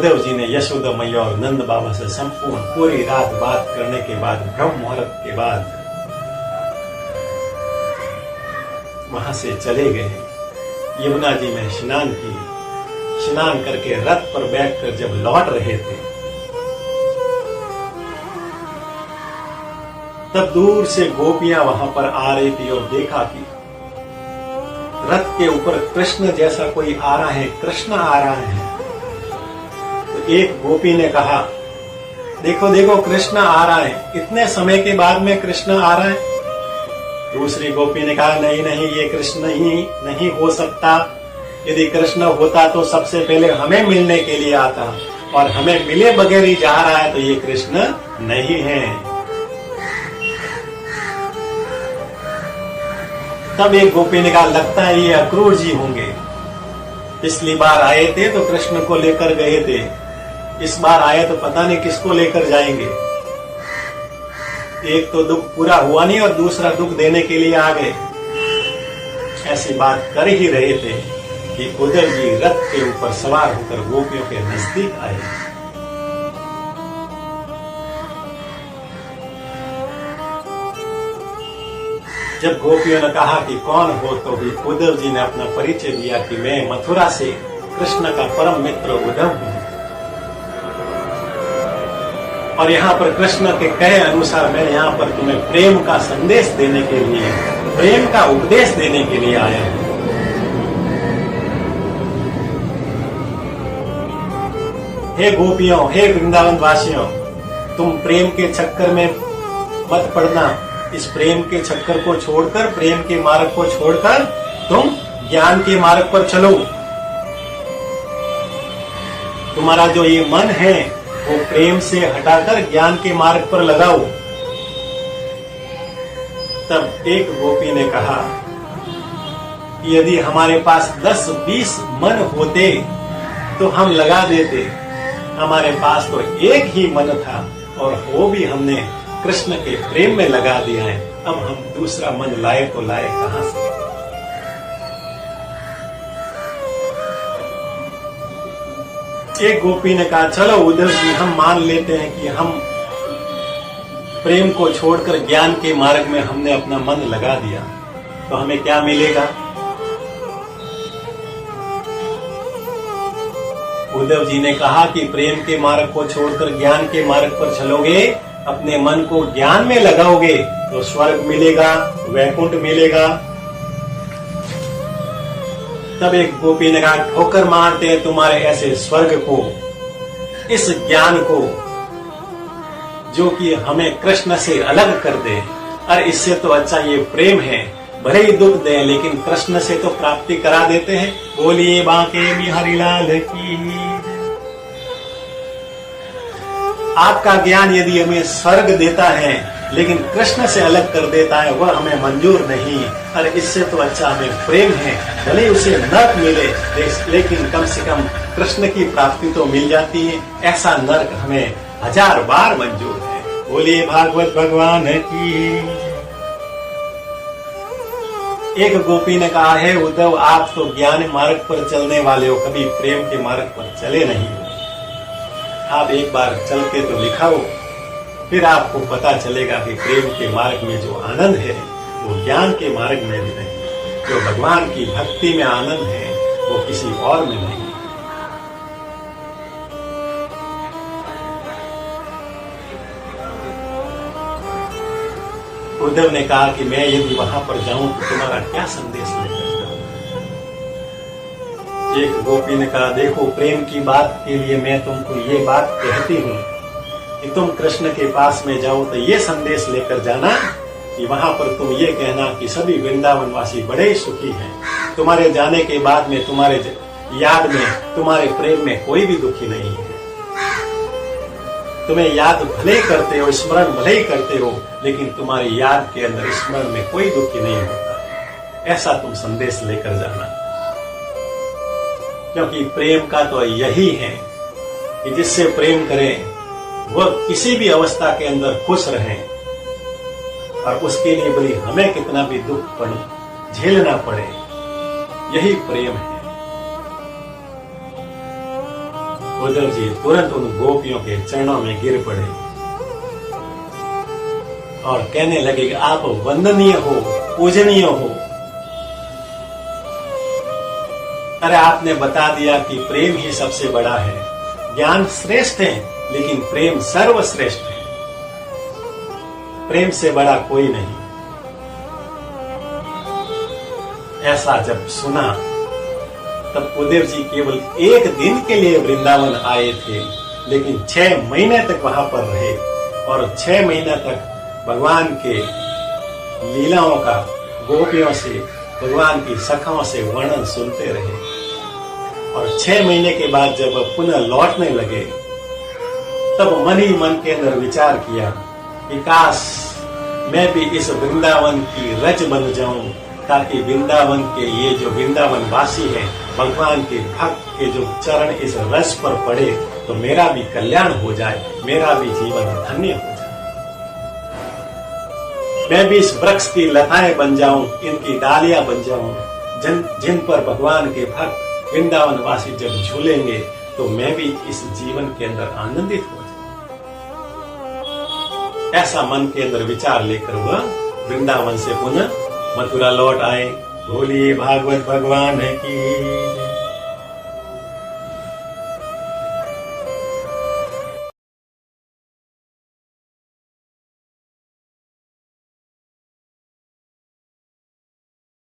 उद्धव जी ने यशोदा मैया और नंद बाबा से संपूर्ण पूरी रात बात करने के बाद ब्रह्म मुहूर्त के बाद वहां से चले गए। यमुना जी में स्नान की, स्नान करके रथ पर बैठकर जब लौट रहे थे तब दूर से गोपियां वहां पर आ रही थी और देखा कि रथ के ऊपर कृष्ण जैसा कोई आ रहा है, कृष्ण आ रहा है। तो एक गोपी ने कहा, देखो देखो कृष्ण आ रहा है, इतने समय के बाद में कृष्ण आ रहा है। दूसरी गोपी ने कहा, नहीं नहीं, ये कृष्ण ही नहीं हो सकता। यदि कृष्ण होता तो सबसे पहले हमें मिलने के लिए आता, और हमें मिले बगैर ही जा रहा है, तो ये कृष्ण नहीं है। तब एक गोपी ने कहा, लगता है ये अक्रूर जी होंगे। पिछली बार आए थे तो कृष्ण को लेकर गए थे, इस बार आए तो पता नहीं किसको लेकर जाएंगे। एक तो दुख पूरा हुआ नहीं और दूसरा दुख देने के लिए आ गए। ऐसी बात कर ही रहे थे कि उद्धव जी रथ के ऊपर सवार होकर गोपियों के नजदीक आए। जब गोपियों ने कहा कि कौन हो, तो भी उद्धव जी ने अपना परिचय दिया कि मैं मथुरा से कृष्ण का परम मित्र उद्धव हूं, और यहाँ पर कृष्ण के कहे अनुसार मैं यहाँ पर तुम्हें प्रेम का संदेश देने के लिए, प्रेम का उपदेश देने के लिए आया हूं। हे गोपियों, हे वृंदावन वासियों, तुम प्रेम के चक्कर में मत पड़ना। इस प्रेम के चक्कर को छोड़कर, प्रेम के मार्ग को छोड़कर तुम ज्ञान के मार्ग पर चलो। तुम्हारा जो ये मन है वो प्रेम से हटाकर ज्ञान के मार्ग पर लगाओ। तब एक गोपी ने कहा, यदि हमारे पास 10-20 मन होते तो हम लगा देते। हमारे पास तो एक ही मन था और वो भी हमने कृष्ण के प्रेम में लगा दिया है। अब हम दूसरा मन लाए तो लाए कहां से? एक गोपी ने कहा, चलो उद्धव जी, हम मान लेते हैं कि हम प्रेम को छोड़कर ज्ञान के मार्ग में हमने अपना मन लगा दिया, तो हमें क्या मिलेगा? उद्धव जी ने कहा कि प्रेम के मार्ग को छोड़कर ज्ञान के मार्ग पर चलोगे, अपने मन को ज्ञान में लगाओगे तो स्वर्ग मिलेगा, वैकुंठ मिलेगा। तब एक गोपी ने कहा, ठोकर मारते हैं तुम्हारे ऐसे स्वर्ग को, इस ज्ञान को जो कि हमें कृष्ण से अलग कर दे। और इससे तो अच्छा ये प्रेम है, भले ही दुख दे लेकिन कृष्ण से तो प्राप्ति करा देते हैं। बोलिए बांके बिहारी लाल की। आपका ज्ञान यदि हमें स्वर्ग देता है लेकिन कृष्ण से अलग कर देता है, वह हमें मंजूर नहीं। और इससे तो अच्छा हमें प्रेम है, भले उसे नर्क मिले लेकिन कम से कम कृष्ण की प्राप्ति तो मिल जाती है। ऐसा नर्क हमें 1000 बार मंजूर है। बोलिए भागवत भगवान की। एक गोपी ने कहा, है उद्धव, आप तो ज्ञान मार्ग पर चलने वाले हो, कभी प्रेम के मार्ग पर चले नहीं हो। आप एक बार चल के तो दिखाओ, फिर आपको पता चलेगा कि प्रेम के मार्ग में जो आनंद है वो ज्ञान के मार्ग में भी नहीं, जो भगवान की भक्ति में आनंद है वो किसी और में नहीं। उद्धव ने कहा कि मैं यदि वहां पर जाऊं तो तुम्हारा क्या संदेश लेकर जाऊं? एक गोपी ने कहा, देखो प्रेम की बात के लिए मैं तुमको ये बात कहती हूँ कि तुम कृष्ण के पास में जाओ तो ये संदेश लेकर जाना कि वहां पर तुम ये कहना कि सभी वृंदावनवासी बड़े ही सुखी हैं। तुम्हारे जाने के बाद में, तुम्हारे याद में, तुम्हारे प्रेम में कोई भी दुखी नहीं है। तुम्हें याद भले करते हो, स्मरण भले ही करते हो, लेकिन तुम्हारी याद के अंदर, स्मरण में कोई दुखी नहीं होता। ऐसा तुम संदेश लेकर जाना, क्योंकि प्रेम का तो यही है कि जिससे प्रेम करें वह किसी भी अवस्था के अंदर खुश रहे, और उसके लिए भले हमें कितना भी दुख झेलना पड़े, यही प्रेम है। उद्धव जी तुरंत उन गोपियों के चरणों में गिर पड़े और कहने लगे कि आप वंदनीय हो, पूजनीय हो। अरे आपने बता दिया कि प्रेम ही सबसे बड़ा है। ज्ञान श्रेष्ठ है लेकिन प्रेम सर्वश्रेष्ठ है। प्रेम से बड़ा कोई नहीं। ऐसा जब सुना तब उद्धव जी केवल एक दिन के लिए वृंदावन आए थे, लेकिन 6 महीने तक वहां पर रहे और 6 महीने तक भगवान के लीलाओं का गोपियों से, भगवान की सखाओं से वर्णन सुनते रहे। और 6 महीने के बाद जब पुनः लौटने लगे तब मन ही मन के अंदर विचार किया कि काश मैं भी इस वृंदावन की रज बन जाऊं, ताकि वृंदावन के ये जो वृंदावन वासी है, भगवान के भक्त के जो चरण इस रस पर पड़े तो मेरा भी कल्याण हो जाए, मेरा भी जीवन धन्य हो जाए। मैं भी इस वृक्ष की लताएं बन जाऊं, इनकी डालियां बन जाऊं, जिन पर भगवान के भक्त वृंदावन वासी जब झूलेंगे तो मैं भी इस जीवन के अंदर आनंदित हो जाऊं। ऐसा मन के अंदर विचार लेकर वह वृंदावन से पुनः मथुरा लौट आए। बोलिए भागवत भगवान की।